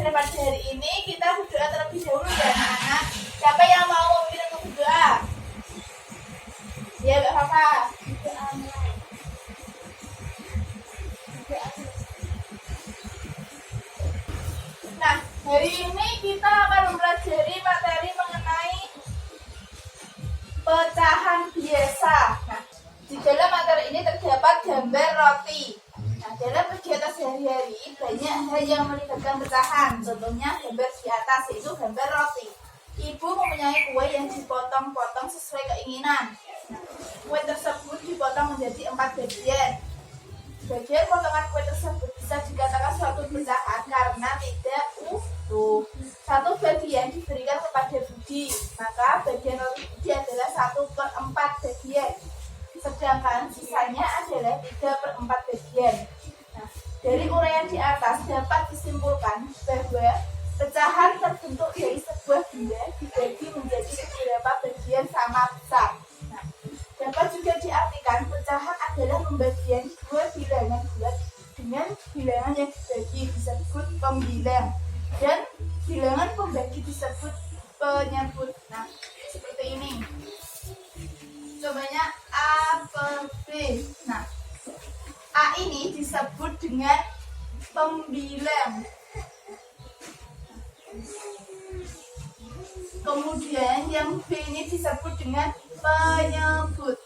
pelajaran pada hari ini kita berdoa terlebih dahulu ya anak-anak. Siapa yang mau memimpin untuk berdoa? Ya Mbak Fafa. Nah, hari ini kita akan mempelajari materi mengenai pecahan biasa. Nah, di dalam materi ini terdapat gambar roti. Nah, dalam kegiatan sehari-hari banyak hal yang melibatkan pecahan. Contohnya gambar di atas yaitu gambar roti. Ibu mempunyai kue yang dipotong-potong sesuai keinginan. Nah, kue tersebut dipotong menjadi 4 bagian. Bagian potongan kue tersebut bisa dikatakan suatu pecahan karena tidak utuh. Satu bagian diberikan kepada Budi, maka bagian roti Budi adalah 1/4 bagian. Sedangkan sisanya adalah 3/4 bagian. Nah, dari uraian di atas dapat disimpulkan bahwa pecahan terbentuk dari sebuah benda dibagi menjadi beberapa bagian sama besar. Nah, dapat juga diartikan pecahan adalah pembagian dua bilangan bulat dengan bilangan yang dibagi disebut pembilang dan bilangan pembagi disebut penyebut. Nah, seperti ini. Contohnya A per B. Nah, A ini disebut dengan pembilang. Kemudian yang B ini disebut dengan penyebut.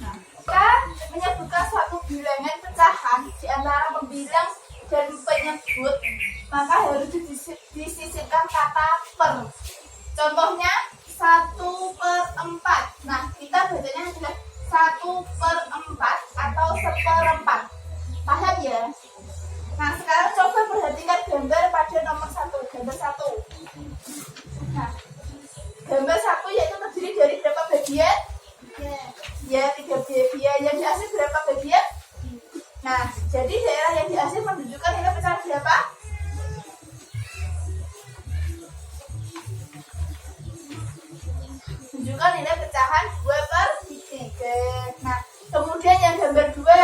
Nah, kita menyebutkan suatu bilangan pecahan di antara pembilang dan penyebut, maka harus disisipkan kata per. Contohnya 1/4. Nah, kita bacanya adalah 1/4 atau 1/4. Paham ya? Nah, sekarang coba perhatikan gambar pada nomor 1, gambar 1. Nah, gambar 1 yaitu terdiri dari berapa bagian? Ya, 3 bagian. Yang dihasil berapa bagian? Nah, jadi daerah yang dihasil menunjukkan nilai pecahan berapa? Menunjukkan nilai pecahan 2/3. Nah, kemudian yang gambar 2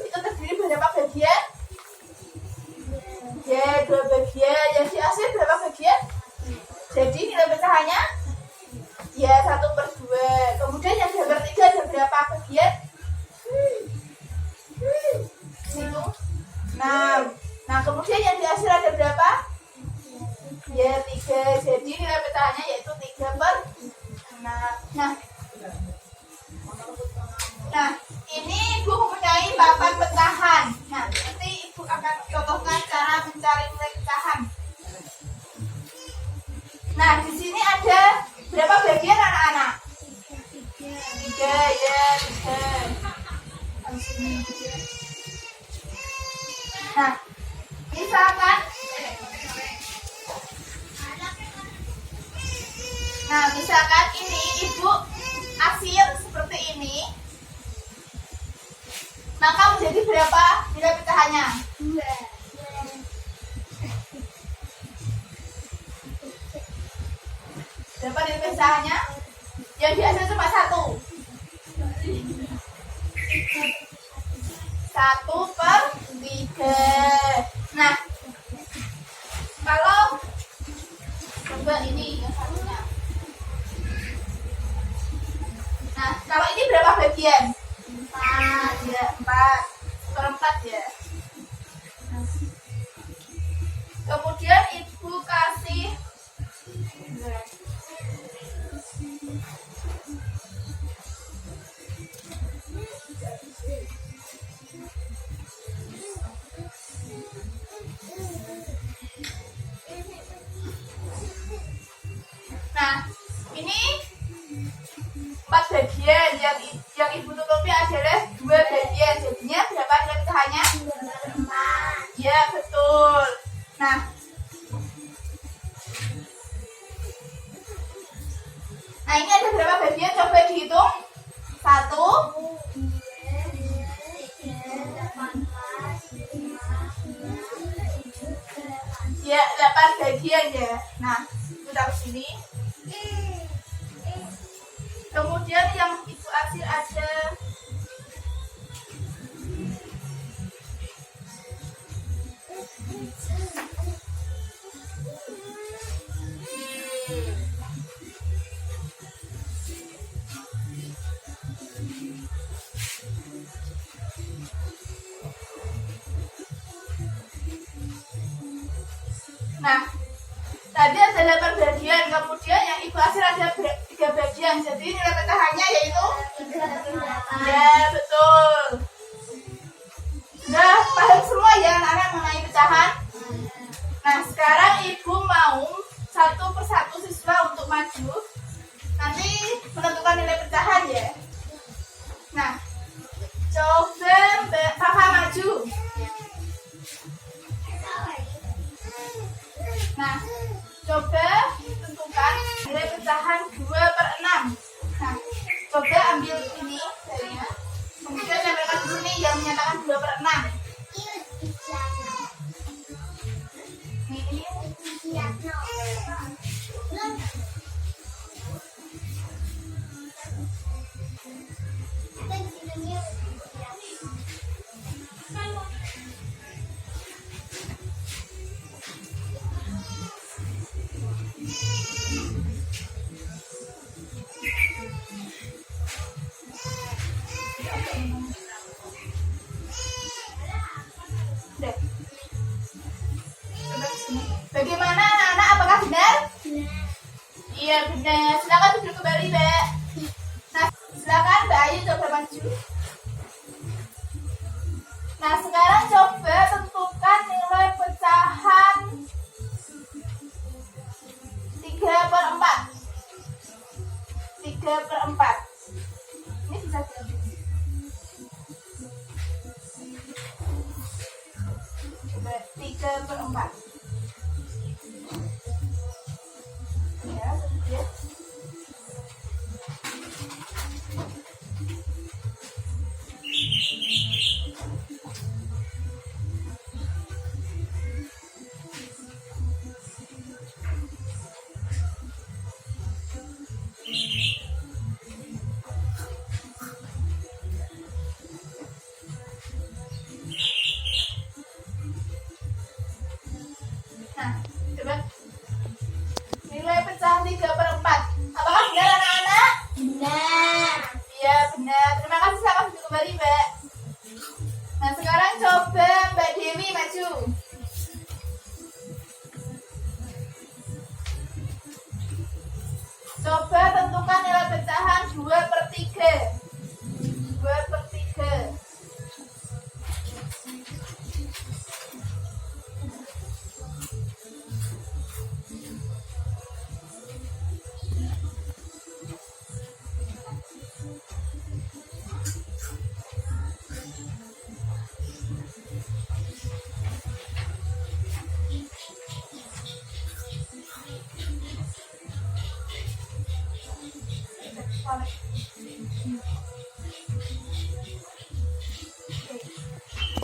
itu terdiri berapa bagian? Ya, 2 bagian. Yang dihasil berapa bagian? Jadi nilai pecahannya ya 1/2. Kemudian yang gambar 3 ada berapa bagian? Situ 6. Nah, kemudian yang dihasil ada berapa? Ya 3. Jadi nilai pecahannya yaitu 3/6. Nah, ini Ibu mempunyai papan pecahan. Nah, nanti Ibu akan contohkan cara mencari nilai pecahan. Nah, di sini ada berapa bagian anak-anak? 3 ya, 3. Nah, misalkan ini Ibu asil seperti ini, maka menjadi berapa nilai pecahannya? 2. Berapa nilai pecahannya? Yang dihasil cuma 1. 1/3. Nah, kalau coba ini yang satunya. Nah, kalau ini berapa bagian? 4. Ya, 4/4 ya. Kemudian Ibu kasih nah, ini 4 bagian. Yang Ibu tutupi adalah 2 bagian. Jadinya berapa nilai pecahannya? 4. Ya, betul. Nah, ini ada berapa bagian? Coba dihitung. 1, 2, 3, 4, 5, 6, 7, 8. Ya, 8 bagian ya. Nah, Ibu taruh sini. Kemudian yang Ibu hasil ada Nah, tadi ada 8 bagian, kemudian yang ibu hasil ada 3 bagian. Jadi nilai pecahannya yaitu 3,8. ya betul. Sudah paham semua ya anak-anak mengenai pecahan? Nah, sekarang ibu mau satu persatu siswa untuk maju. Nanti menentukan nilai pecahan ya. Nah, coba Papa maju. Nah, coba tentukan nilai pecahan 2/6. Nah, coba ambil ini jarinya. Kemudian tempelkan di sini yang menyatakan 2/6. Ini. Udah. Coba di sini. Bagaimana anak-anak? Apakah benar? Iya benar. Silakan duduk kembali, Mbak. Nah, silakan Mbak Ayu coba maju. Nah, sekarang coba tentukan nilai pecahan 3/4. 3/4. Ini bisa diambil. Coba 3/4. Ya, sedikit. Nah, coba nilai pecahan 3/4. Apakah benar anak-anak? Benar. Iya benar. Terima kasih, selamat duduk kembali Mbak. Nah, sekarang coba Mbak Dewi maju. Coba tentukan nilai pecahan 2/3. 2/3.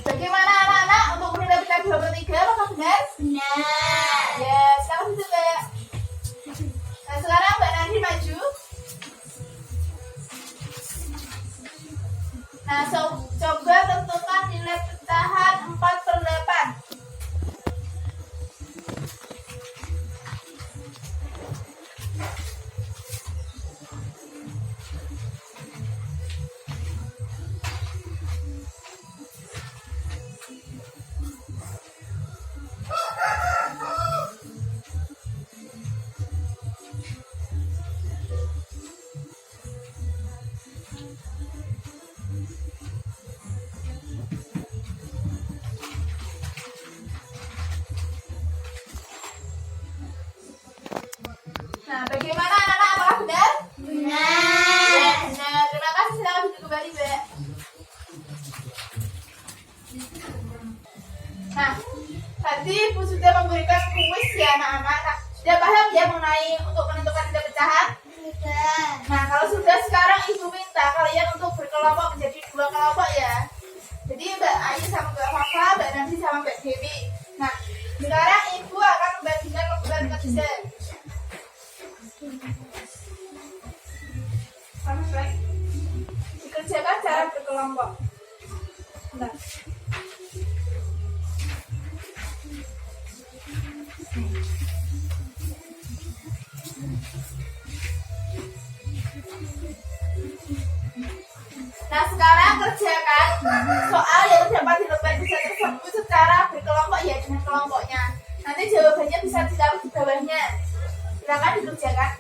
Bagaimana anak-anak untuk nilai pecahan 2/3? Apakah benar? Benar. Ya, sekarang itu Mbak. Nah, sekarang Mbak Nandi maju. Nah, coba tentukan nilai pecahan 4/8. Nah, bagaimana anak-anak? Apakah benar? Benar. Ya, benar. Terima kasih. Silakan duduk kembali, Mbak. Nah, tadi Ibu sudah memberikan kuis ya anak-anak. Nah, sudah paham ya mengenai untuk menentukan nilai pecahan? Benar. Nah, kalau sudah sekarang Ibu minta kalian untuk berkelompok menjadi 2 kelompok ya. Jadi Mbak Ayu sama Mbak Fafa, Mbak Nanti sama Mbak Dewi. Nah, sekarang Ibu akan membagikan lembar kecil. Sama baik. Dikerjakan cara berkelompok. Nah. Nah, sekarang kerjakan soal yang dapat di lembar kecil tersebut secara berkelompok ya dengan kelompoknya. Nanti nanti jawabannya bisa ditaruh di bawahnya. Silakan dikerjakan.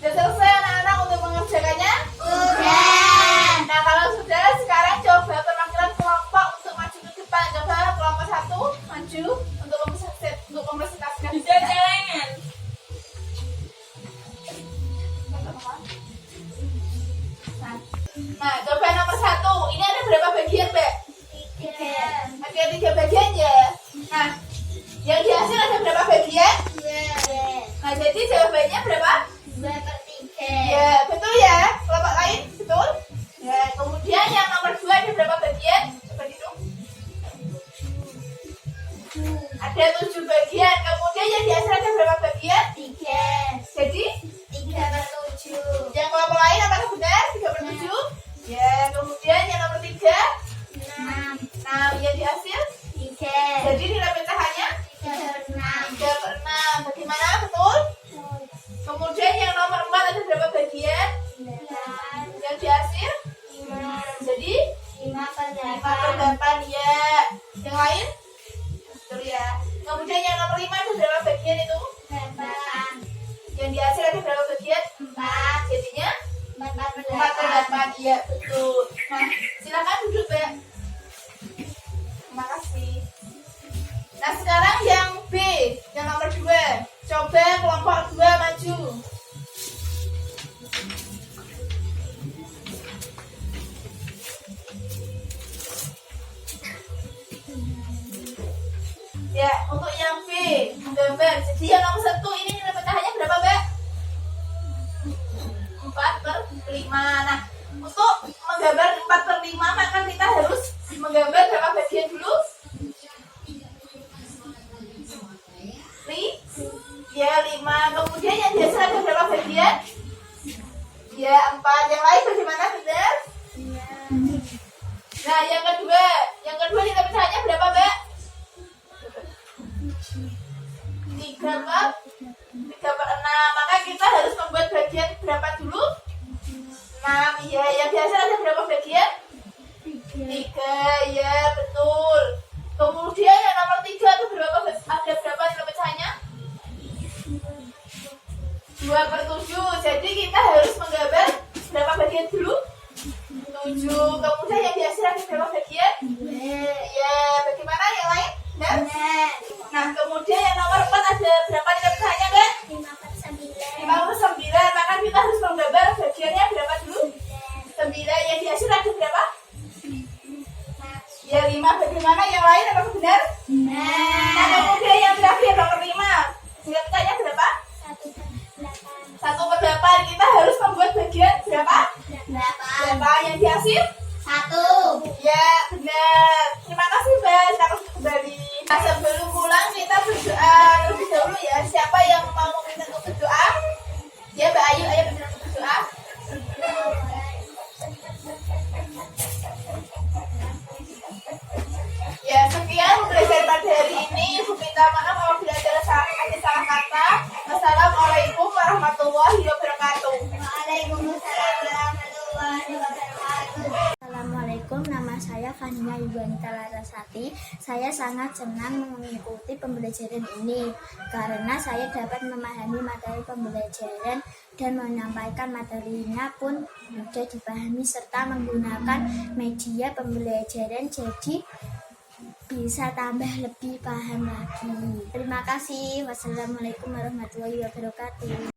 Sudah selesai anak-anak untuk mengerjakannya? Sudah. Nah, kalau sudah, sekarang coba perwakilan kelompok untuk maju ke depan. Coba kelompok 1 maju untuk mempresentasikan. Bisa celengan. Nah, coba nomor 1. Ini ada berapa bagian, Mbak? 3. Ada 3 bagian ya. Nah, yang dihasil ada berapa bagian? 2. Nah, jadi jawabannya berapa? 2/3. Ya, betul ya. Kelompok lain, betul? Ya, kemudian yang nomor 2 ada berapa bagian? Coba hitung. Ada 7 bagian. Kemudian yang dihasil ada berapa bagian? 3. Jadi, 3/7. yang kelompok lain apakah benar? 3/7? Ya, kemudian yang nomor 3, 6. 6. Yang dihasil? 3. Jadi nilai pecahannya 3/6. 3/6. Bagaimana? Betul? Kemudian yang nomor 4 ada berapa bagian? 8. Yang dihasil? 5. Jadi 5/8. 5/8 ya. Yang lain? Betul ya. Kemudian yang nomor 5 ada berapa bagian itu? 8. Yang dihasil ada berapa bagian? 4. Jadinya 4/8. 4/8. Iya, betul. Nah, silakan duduk, Mbak. Terima kasih. Nah, sekarang yang B, yang nomor 2. Coba kelompok 2 maju. Ya, untuk yang B, menggambar. Jadi yang nomor 1 ini nilai pecahannya berapa, Mbak? 4/5. Nah, untuk menggambar 4/5 maka kita harus menggambar berapa bagian dulu? Ya, 5. Kemudian yang biasa ada berapa bagian? Ya, 4. Yang lain bagaimana, benar? Nah, yang kedua nilai pecahannya berapa, Mbak? 3/6. Maka kita harus membuat bagian berapa dulu? 6. Ya, yang biasa ada berapa bagian? 3. Ya, betul. Kemudian yang nomor 3 itu ada berapa nilai pecahannya? 2/7. Jadi kita harus menggambar berapa bagian dulu? 7. Kemudian yang biasa ada berapa bagian? Ya, bagaimana yang lain? Benar? Nah, kemudian yang nomor 4 ada berapa nilai pecahannya, Mbak? 5/9. 5/9. Maka kita harus menggambar bagiannya berapa dulu? 9. Yang dihasil ada berapa? Ya, 5. Bagaimana yang lain? Apakah benar? Nah, kemudian yang terakhir nomor 5. Nilai pecahannya berapa? 1/8. Kita harus membuat bagian berapa? 8. Yang dihasil? 1. Ya, benar. Terima kasih, Mbak. Selamat kembali. Nah, sebelum pulang kita berdoa terlebih dahulu ya. Siapa yang mau meminta untuk berdoa? Ya, Mbak Ayu, ayo minta untuk berdoa. Ya, sekian belajar pada hari ini. Ibu minta maaf apabila ada salah kata. Wassalamualaikum warahmatullahi wabarakatuh. Waalaikumsalam warahmatullahi wabarakatuh. Assalamualaikum, nama saya Fania Yubanita Larasati. Saya sangat senang mengikuti pembelajaran ini karena saya dapat memahami materi pembelajaran dan menyampaikan materinya pun mudah dipahami serta menggunakan media pembelajaran jadi bisa tambah lebih paham lagi. Terima kasih. Wassalamualaikum warahmatullahi wabarakatuh.